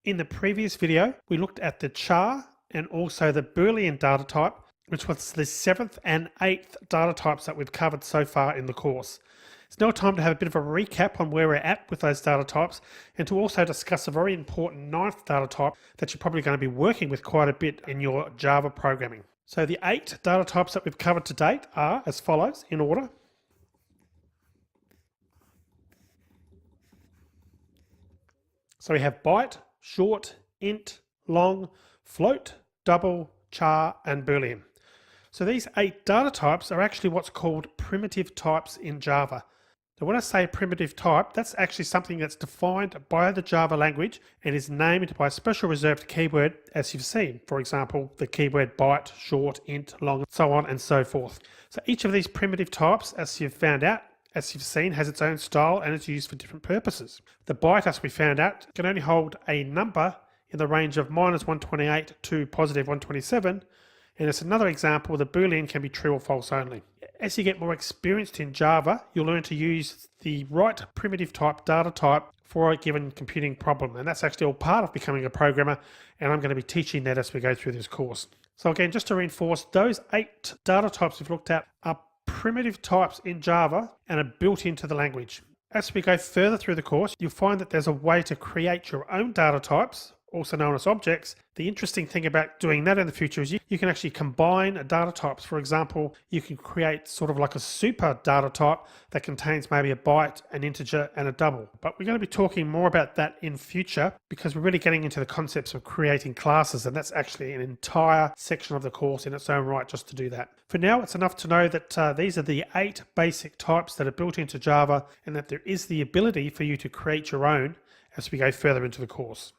In the previous video, we looked at the char and also the Boolean data type, which was the 7th and 8th data types that we've covered so far in the course. It's now time to have a bit of a recap on where we're at with those data types and to also discuss a very important 9th data type that you're probably going to be working with quite a bit in your Java programming. So the 8 data types that we've covered to date are as follows in order. So we have byte, short, int, long, float, double, char, and Boolean. So these 8 data types are actually what's called primitive types in Java. Now when I say primitive type, that's actually something that's defined by the Java language and is named by a special reserved keyword as you've seen. For example, the keyword byte, short, int, long, so on and so forth. So each of these primitive types, as you've found out, as you've seen, has its own style and is used for different purposes. The byte, as we found out, can only hold a number in the range of -128 to +127, and as another example, the Boolean can be true or false only. As you get more experienced in Java, you'll learn to use the right primitive type data type for a given computing problem, and that's actually all part of becoming a programmer, and I'm going to be teaching that as we go through this course. So again, just to reinforce, those 8 data types we've looked at are primitive types in Java and are built into the language. As we go further through the course, you'll find that there's a way to create your own data types, also known as objects. The interesting thing about doing that in the future is you can actually combine data types. For example, you can create sort of like a super data type that contains maybe a byte, an integer, and a double. But we're going to be talking more about that in future because we're really getting into the concepts of creating classes, and that's actually an entire section of the course in its own right just to do that. For now, it's enough to know that these are the 8 basic types that are built into Java and that there is the ability for you to create your own as we go further into the course.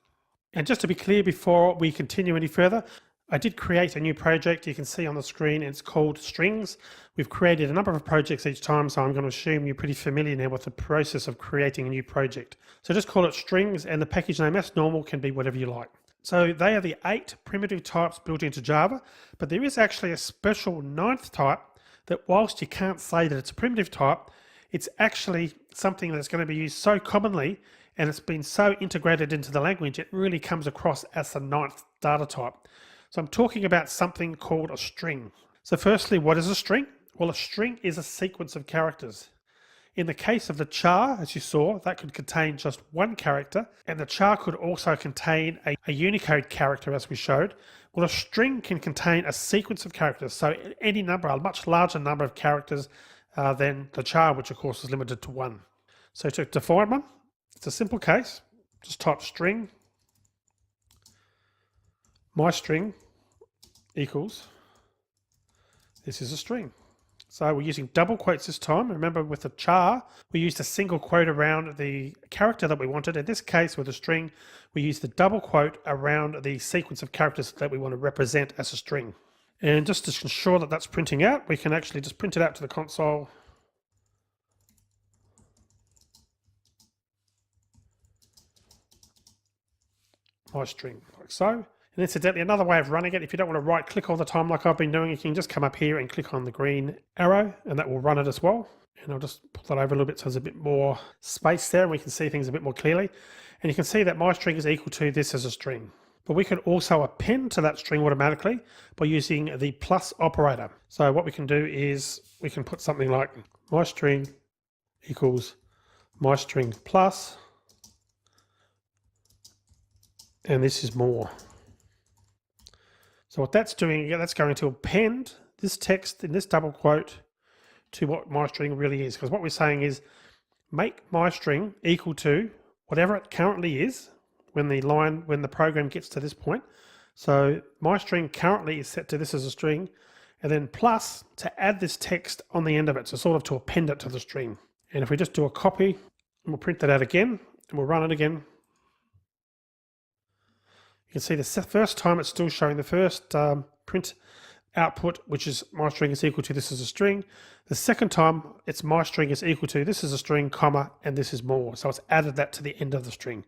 And just to be clear before we continue any further, I did create a new project. You can see on the screen it's called Strings. We've created a number of projects each time, so I'm going to assume you're pretty familiar now with the process of creating a new project. So just call it Strings, and the package name as normal can be whatever you like. So they are the 8 primitive types built into Java, but there is actually a special 9th type that whilst you can't say that it's a primitive type, it's actually something that's going to be used so commonly and it's been so integrated into the language, it really comes across as the 9th data type. So I'm talking about something called a string. So firstly, what is a string? Well, a string is a sequence of characters. In the case of the char, as you saw, that could contain just one character, and the char could also contain a Unicode character, as we showed. Well, a string can contain a sequence of characters, so any number, a much larger number of characters than the char, which of course is limited to 1. So to define one, it's a simple case. Just type string, my string equals, this is a string. So we're using double quotes this time. Remember with the char, we used a single quote around the character that we wanted. In this case, with a string, we use the double quote around the sequence of characters that we want to represent as a string. And just to ensure that that's printing out, we can actually just print it out to the console. My string, like so. And incidentally, another way of running it, if you don't want to right click all the time like I've been doing, you can just come up here and click on the green arrow and that will run it as well. And I'll just pull that over a little bit so there's a bit more space there and we can see things a bit more clearly. And you can see that my string is equal to this as a string. But we could also append to that string automatically by using the plus operator. So what we can do is we can put something like my string equals my string plus, and this is more. So what that's doing, that's going to append this text in this double quote to what my string really is. Because what we're saying is make my string equal to whatever it currently is when the program gets to this point. So my string currently is set to this as a string, and then plus to add this text on the end of it. So sort of to append it to the string. And if we just do a copy, and we'll print that out again, and we'll run it again. You can see the first time it's still showing the first print output, which is my string is equal to this is a string. The second time it's my string is equal to this is a string, comma, and this is more. So it's added that to the end of the string.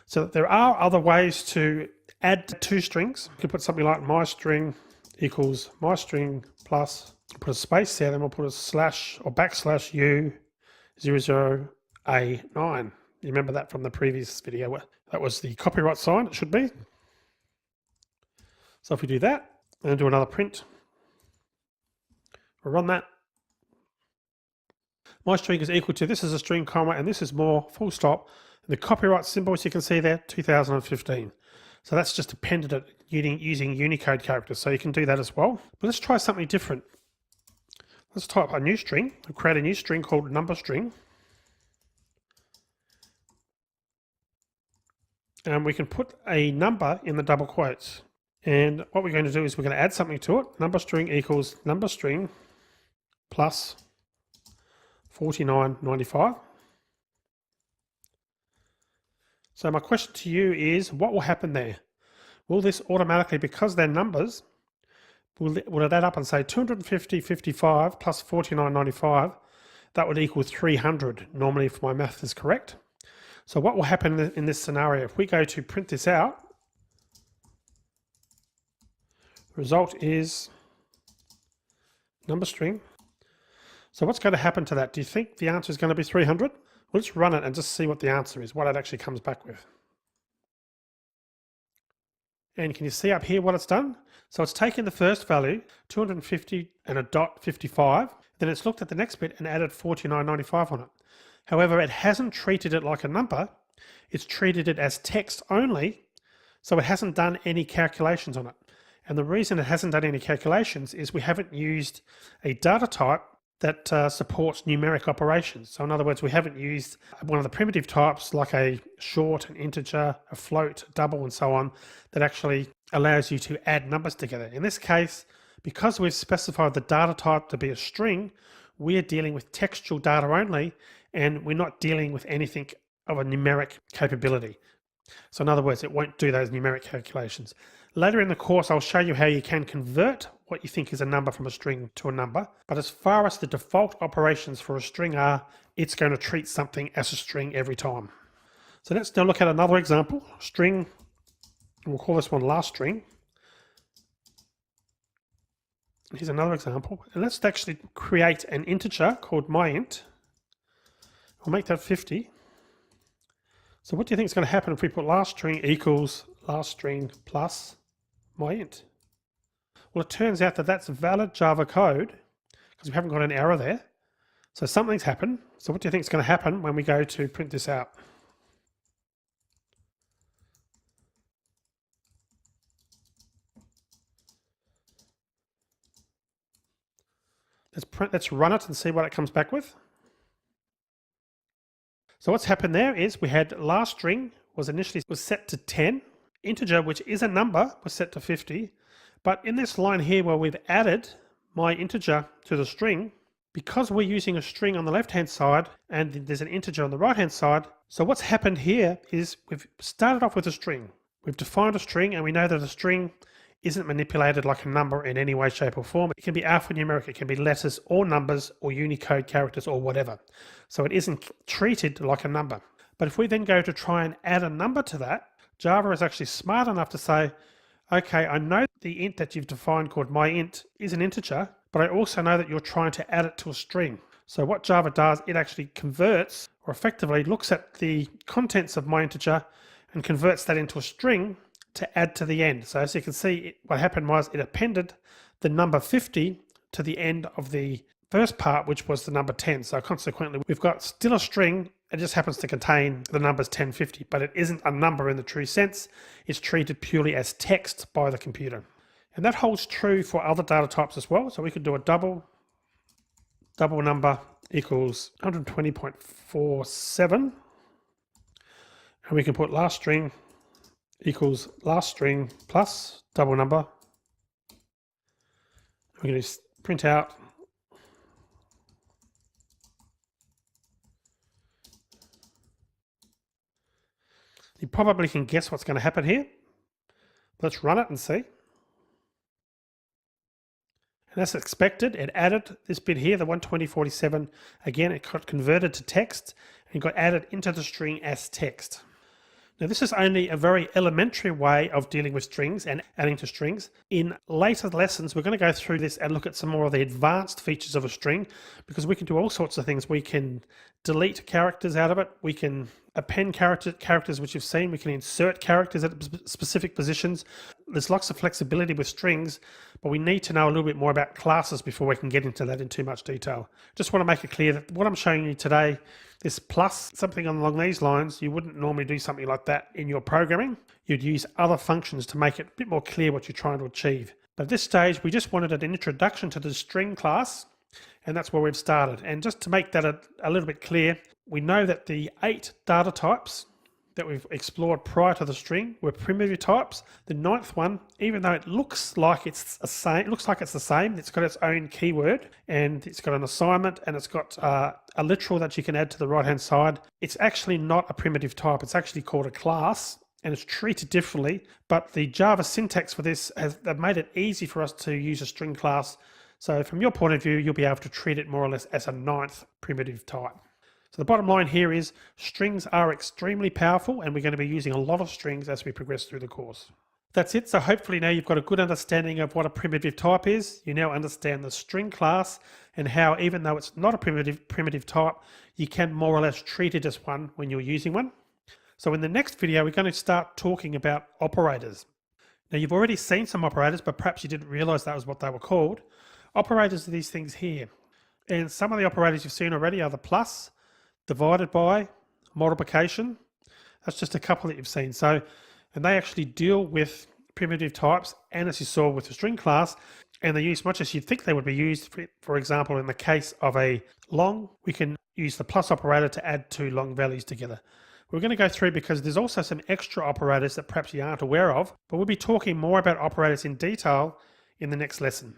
So there are other ways to add 2 strings. You can put something like my string equals my string plus, put a space there, then we'll put a slash or backslash u00a9. You remember that from the previous video. That was the copyright sign, it should be. So if we do that and do another print, we'll run that. My string is equal to, this is a string comma, and this is more, full stop. And the copyright symbol, as you can see there, 2015. So that's just appended it using Unicode characters. So you can do that as well. But let's try something different. Let's type a new string. We'll create a new string called number string. And we can put a number in the double quotes. And what we're going to do is we're going to add something to it. Number string equals number string plus 49.95. So my question to you is, what will happen there? Will this automatically, because they're numbers, will it add up and say 250.55 plus 49.95? That would equal 300, normally if my math is correct. So what will happen in this scenario? If we go to print this out, the result is number string. So what's going to happen to that? Do you think the answer is going to be 300? Well, let's run it and just see what the answer is, what it actually comes back with. And can you see up here what it's done? So it's taken the first value, 250 and a dot 55, then it's looked at the next bit and added 49.95 on it. However, it hasn't treated it like a number, it's treated it as text only, so it hasn't done any calculations on it. And the reason it hasn't done any calculations is we haven't used a data type that supports numeric operations. So in other words, we haven't used one of the primitive types like a short, an integer, a float, a double, and so on, that actually allows you to add numbers together. In this case, because we've specified the data type to be a string, we're dealing with textual data only, and we're not dealing with anything of a numeric capability. So in other words, it won't do those numeric calculations. Later in the course, I'll show you how you can convert what you think is a number from a string to a number. But as far as the default operations for a string are, it's going to treat something as a string every time. So let's now look at another example. String, we'll call this one last string. Here's another example. And let's actually create an integer called myInt. We'll make that 50. So what do you think is going to happen if we put last string equals last string plus myInt? Well, it turns out that that's valid Java code because we haven't got an error there. So something's happened. So what do you think is going to happen when we go to print this out? Let's run it and see what it comes back with. So what's happened there is we had last string was set to 10. Integer, which is a number, was set to 50. But in this line here where we've added my integer to the string, because we're using a string on the left-hand side and there's an integer on the right-hand side, so what's happened here is we've started off with a string. We've defined a string, and we know that a string isn't manipulated like a number in any way, shape, or form. It can be alphanumeric, it can be letters or numbers or Unicode characters or whatever. So it isn't treated like a number. But if we then go to try and add a number to that, Java is actually smart enough to say, okay, I know the int that you've defined called myInt is an integer, but I also know that you're trying to add it to a string. So what Java does, it actually converts, or effectively looks at the contents of my integer and converts that into a string to add to the end. So as you can see, what happened was it appended the number 50 to the end of the first part, which was the number 10. So consequently, we've got still a string. It just happens to contain the numbers 1050, but it isn't a number in the true sense. It's treated purely as text by the computer. And that holds true for other data types as well. So we could do a double number equals 120.47. And we can put last string equals last string plus double number. We're going to print out you probably can guess what's going to happen here. Let's run it and see. And as expected, it added this bit here, the 120.47. Again, it got converted to text and got added into the string as text. Now, this is only a very elementary way of dealing with strings and adding to strings. In later lessons, we're going to go through this and look at some more of the advanced features of a string, because we can do all sorts of things. We can delete characters out of it. We can append characters which you've seen. We can insert characters at specific positions. There's lots of flexibility with strings, but we need to know a little bit more about classes before we can get into that in too much detail. Just want to make it clear that what I'm showing you today, this plus something along these lines, you wouldn't normally do something like that in your programming. You'd use other functions to make it a bit more clear what you're trying to achieve. But at this stage, we just wanted an introduction to the string class, and that's where we've started. And just to make that a little bit clear, we know that the 8 data types that we've explored prior to the string were primitive types. The 9th one, even though it looks like it's the same, it's got its own keyword, and it's got an assignment, and it's got a literal that you can add to the right hand side. It's actually not a primitive type. It's actually called a class, and it's treated differently. But the Java syntax for this they've made it easy for us to use a string class. So from your point of view, you'll be able to treat it more or less as a 9th primitive type. So the bottom line here is strings are extremely powerful, and we're going to be using a lot of strings as we progress through the course. That's it. So hopefully now you've got a good understanding of what a primitive type is. You now understand the string class and how, even though it's not a primitive type, you can more or less treat it as one when you're using one. So in the next video, we're going to start talking about operators. Now, you've already seen some operators, but perhaps you didn't realize that was what they were called. Operators are these things here. And some of the operators you've seen already are the plus, divided by, multiplication. That's just a couple that you've seen. So, and they actually deal with primitive types, and as you saw with the string class, and they're used much as you'd think they would be used. For example, in the case of a long, we can use the plus operator to add 2 long values together. We're going to go through because there's also some extra operators that perhaps you aren't aware of, but we'll be talking more about operators in detail in the next lesson.